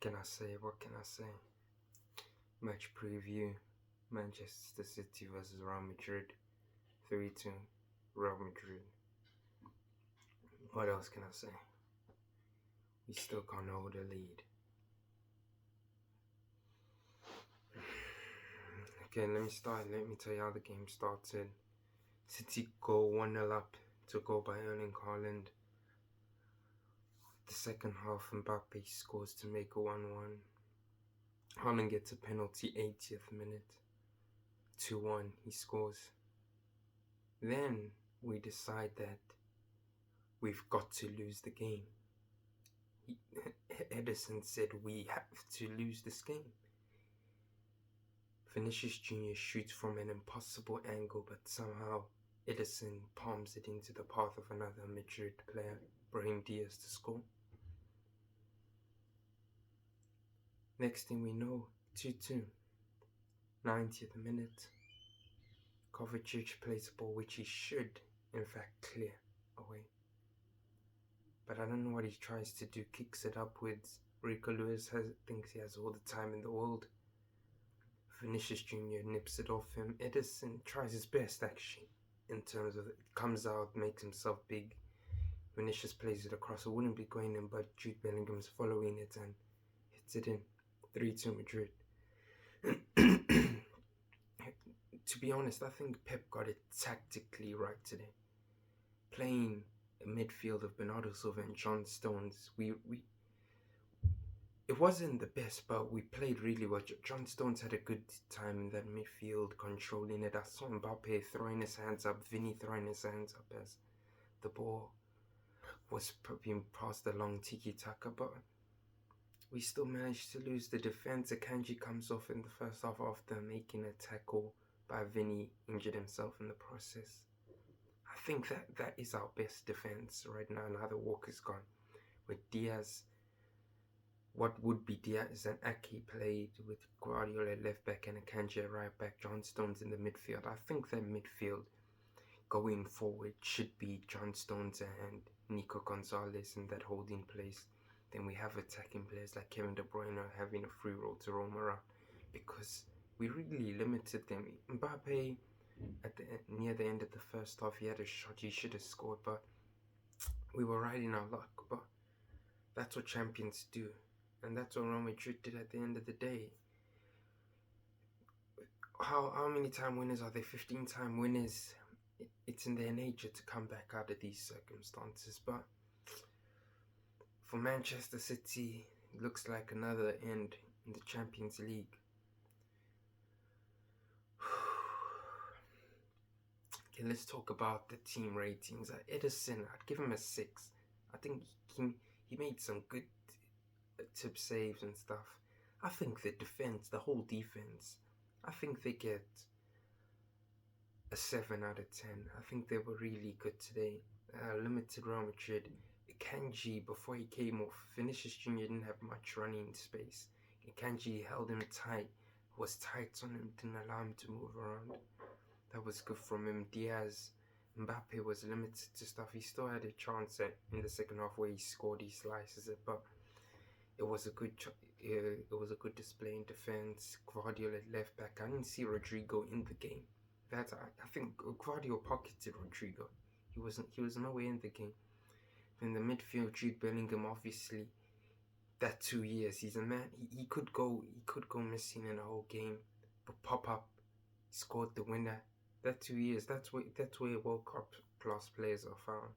can I say? What can I say? Match preview. Manchester City versus Real Madrid. 3-2. Real Madrid. What else can I say? We still can't hold a lead. Okay, let me start. Let me tell you how the game started. City go 1-0 up to go by Erling Haaland. The second half, Mbappe scores to make it 1-1. Haaland gets a penalty 80th minute. 2-1, he scores. Then we decide that we've got to lose the game. Edison said we have to lose this game. Vinicius Jr. shoots from an impossible angle, but somehow Edison palms it into the path of another Madrid player, Brahim Diaz, to score. Next thing we know, 2-2. 90th minute. Kovacic plays a ball which he should, in fact, clear away. But I don't know what he tries to do, kicks it upwards. Rico Lewis thinks he has all the time in the world. Vinicius Jr. nips it off him. Edison tries his best, actually, in terms of it comes out, makes himself big. Vinicius plays it across. It wouldn't be going in, but Jude Bellingham's following it and hits it in. 3-2 Madrid. To be honest, I think Pep got it tactically right today. Playing a midfield of Bernardo Silva and John Stones, it wasn't the best, but we played really well. John Stones had a good time in that midfield, controlling it. I saw Mbappe throwing his hands up, Vini throwing his hands up as the ball was being passed along tiki-taka, but we still managed to lose the defense. Akanji comes off in the first half after making a tackle by Vini, injured himself in the process. I think that is our best defense right now. Now that Walker's gone, with Diaz, what would be Diaz and Ake played with Guardiola at left back and Akanji at right back, John Stones in the midfield. I think that midfield going forward should be John Stones and Nico Gonzalez in that holding place. Then we have attacking players like Kevin De Bruyne having a free roll to roam around, because we really limited them. Mbappe, near the end of the first half, he had a shot, he should have scored, but we were riding our luck. But that's what champions do, and that's what Real Madrid did at the end of the day. How many time winners are they? 15-time winners. It's in their nature to come back out of these circumstances, but for Manchester City, it looks like another end in the Champions League. Okay, let's talk about the team ratings. Edison, I'd give him a 6. I think he made some good tip saves and stuff. I think the defense, the whole defense, I think they get a 7 out of 10. I think they were really good today. Limited Real Madrid. Akanji, before he came off, Vinicius Jr. didn't have much running space. Akanji held him tight, was tight on him, didn't allow him to move around. That was good from him. Diaz, Mbappe was limited to stuff. He still had a chance in the second half where he scored, he slices it, but it was a good display in defense. Guardiola at left back. I didn't see Rodrigo in the game. I think Guardiola pocketed Rodrigo. He was nowhere in the game. In the midfield, Jude Bellingham, obviously, that 2 years, he's a man. He could go missing in a whole game, but pop up, scored the winner. That 2 years, that's where World Cup class players are found.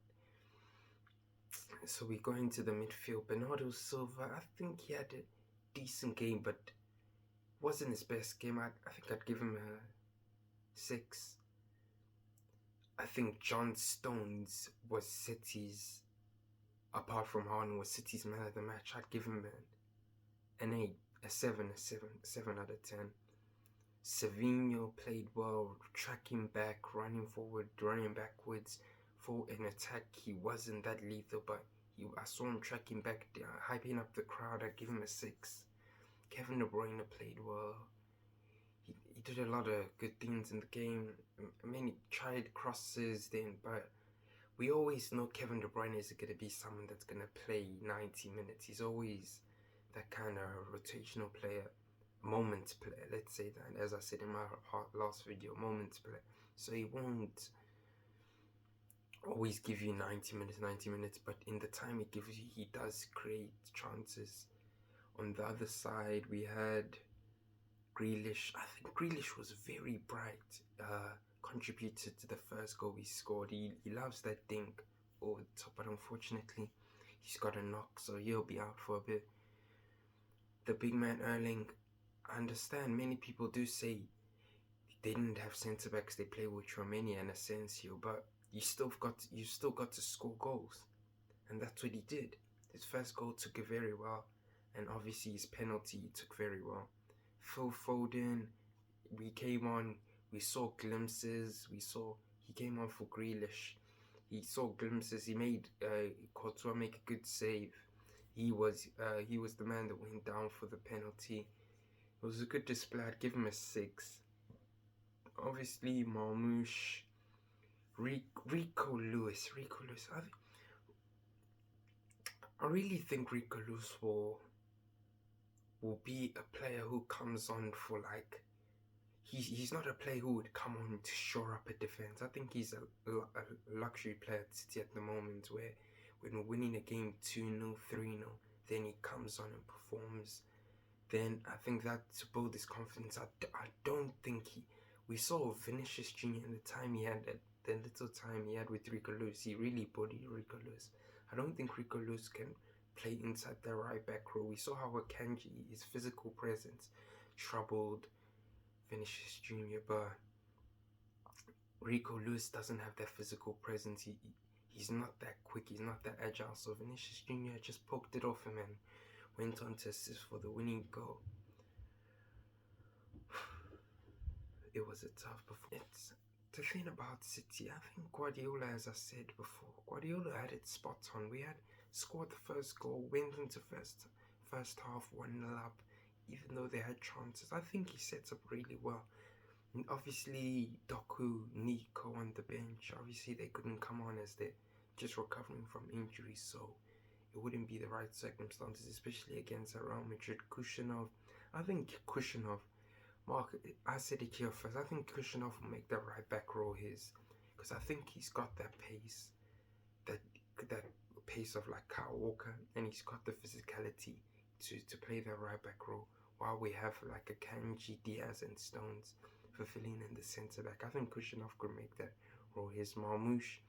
So we go into the midfield. Bernardo Silva, I think he had a decent game, but wasn't his best game. I think I'd give him a 6. I think John Stones was City's, apart from Haaland, was City's man of the match. I'd give him an 8, a 7 out of 10. Savinho played well, tracking back, running forward, running backwards. For an attack, he wasn't that lethal, but I saw him tracking back, hyping up the crowd. I'd give him a 6. Kevin De Bruyne played well. He did a lot of good things in the game. I mean, he tried crosses then, but we always know Kevin De Bruyne is going to be someone that's going to play 90 minutes. He's always that kind of rotational player, moment player, let's say that, as I said in my last video, moment player. So he won't always give you 90 minutes, but in the time he gives you, he does create chances. On the other side, we had Grealish. I think Grealish was very bright, contributed to the first goal we scored. He loves that dink over the top, but unfortunately, he's got a knock, so he'll be out for a bit. The big man Erling, I understand many people do say they didn't have centre backs. They play with Romania and Asensio, but you still got to score goals, and that's what he did. His first goal took it very well, and obviously his penalty he took very well. Phil Foden, we came on, we saw glimpses. He came on for Grealish. He saw glimpses. He made Courtois make a good save. He was the man that went down for the penalty. It was a good display. I'd give him a 6. Obviously, Marmoush, Rico Lewis. I really think Rico Lewis will be a player who comes on for like. He's not a player who would come on to shore up a defense. I think he's a luxury player at City at the moment, where when we're winning a game 2-0, 3-0, then he comes on and performs. Then I think that to build his confidence, I don't think we saw Vinicius Jr. in the time he had, the little time he had with Rico Lewis, he really bodied Rico Lewis. I don't think Rico Lewis can play inside the right back row. We saw how Akanji, his physical presence, troubled Vinicius Jr., but Rico Lewis doesn't have that physical presence. He's not that quick, he's not that agile. So Vinicius Jr. just poked it off him and went on to assist for the winning goal. It was a tough performance. It's the thing about City. I think Guardiola, as I said before, Guardiola had it spot on. We had scored the first goal, went into first half 1-0 up, even though they had chances. I think he sets up really well. And obviously, Doku, Nico on the bench, obviously they couldn't come on as they're just recovering from injuries, so it wouldn't be the right circumstances, especially against Real Madrid. Kushinov, I think Kushinov, Mark, I said it here first, I think Kushinov will make that right back row his, because I think he's got that pace, that pace of like Kyle Walker, and he's got the physicality to play that right back row, while we have like a Kanji, Diaz and Stones fulfilling in the centre back. I think Kushinov could make that role his. Marmoush,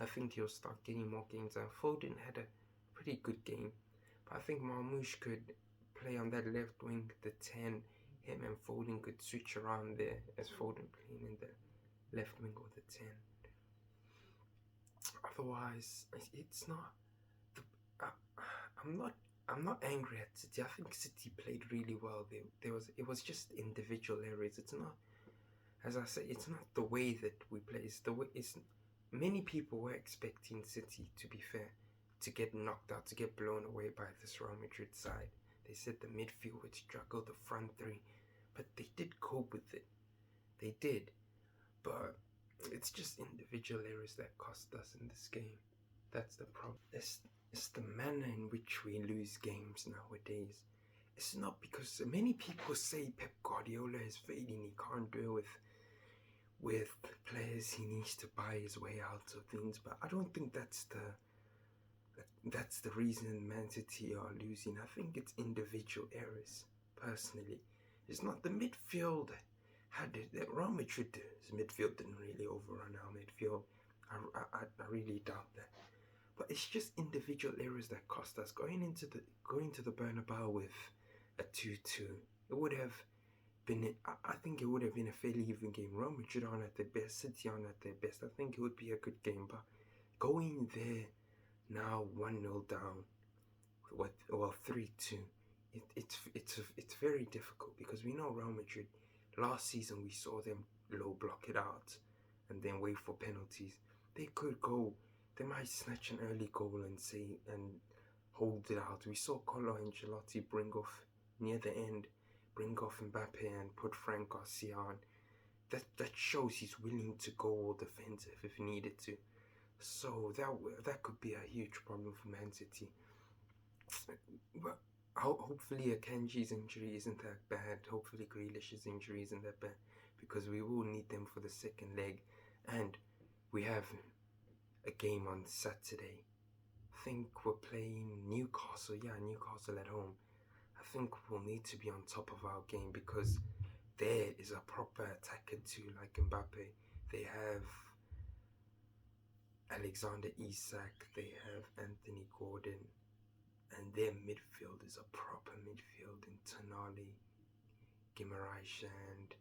I think he'll start getting more games. Foden had a pretty good game, but I think Marmoush could play on that left wing, the 10. Him and Foden could switch around there, as Foden playing in the left wing or the 10. Otherwise, it's not. I'm not angry at City. I think City played really well. It was just individual errors. It's not, as I say, it's not the way that we play. It's the way. Many people were expecting City, to be fair, to get knocked out, to get blown away by this Real Madrid side. They said the midfield would struggle, the front three, but they did cope with it. They did, but it's just individual errors that cost us in this game. That's the problem. It's the manner in which we lose games nowadays. It's not because many people say Pep Guardiola is failing, he can't do it with players, he needs to buy his way out of things, but I don't think that's the reason Man City are losing. I think it's individual errors, personally. It's not the midfield. Real Madrid's midfield didn't really overrun our midfield. I really doubt that. But it's just individual errors that cost us. Going to the Bernabeu with a 2-2, it would have been. I think it would have been a fairly even game. Real Madrid aren't at their best. City aren't at their best. I think it would be a good game. But going there now 1-0 down, 3-2. It's very difficult, because we know Real Madrid. Last season we saw them low block it out and then wait for penalties. They could go. They might snatch an early goal and hold it out. We saw Carlo Ancelotti bring off near the end, bring off Mbappe and put Frank Garcia on. That shows he's willing to go all defensive if needed to. So that could be a huge problem for Man City. But hopefully Akanji's injury isn't that bad. Hopefully Grealish's injury isn't that bad, because we will need them for the second leg. And we have a game on Saturday. I think we're playing Newcastle. Yeah, Newcastle at home. I think we'll need to be on top of our game, because there is a proper attacker too, like Mbappe. They have Alexander Isak, they have Anthony Gordon, and their midfield is a proper midfield in Tonali, Guimaraes, and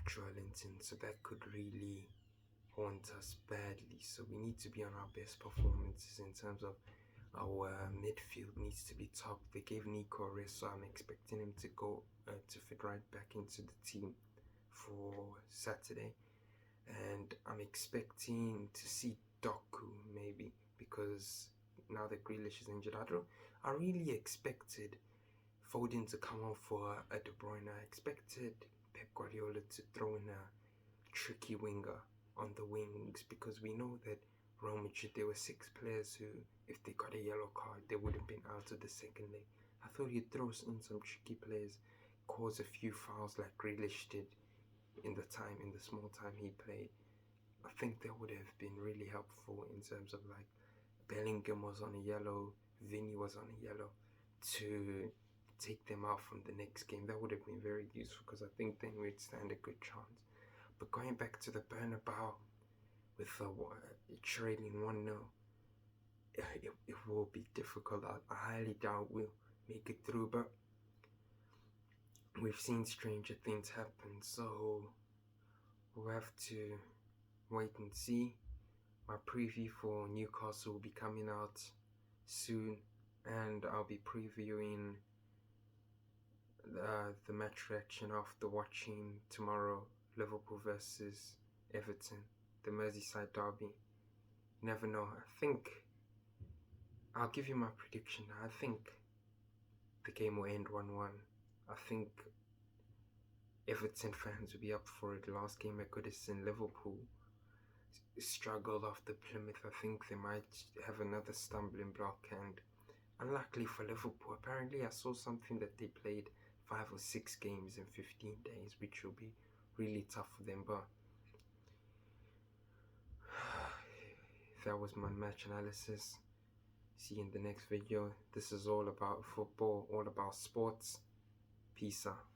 Joelinton. So that could really haunt us badly. So we need to be on our best performances in terms of our midfield needs to be top. They gave Nico a rest, so I'm expecting him to go to fit right back into the team for Saturday. And I'm expecting to see Doku maybe, because now that Grealish is injured, I really expected Foden to come on for a De Bruyne. I expected Pep Guardiola to throw in a tricky winger on the wings, because we know that Real Madrid, there were 6 players who, if they got a yellow card, they would have been out of the second leg. I thought he'd throw in some tricky players, cause a few fouls like Grealish did in the small time he played. I think that would have been really helpful in terms of like Bellingham was on a yellow, Vini was on a yellow, to take them out from the next game. That would have been very useful, because I think then we'd stand a good chance. But going back to the Bernabeu, with trailing 1-0, it will be difficult. I highly doubt we'll make it through, but we've seen stranger things happen, so we'll have to wait and see. My preview for Newcastle will be coming out soon, and I'll be previewing the match reaction after watching tomorrow Liverpool versus Everton, the Merseyside derby. You never know. I think I'll give you my prediction. I think the game will end 1-1. I think Everton fans will be up for it. Last game at Goodison, Liverpool struggled after Plymouth. I think they might have another stumbling block, and unluckily for Liverpool, apparently I saw something that they played 5 or 6 games in 15 days, which will be really tough for them. But that was my match analysis. See you in the next video. This is all about football, all about sports. Peace out.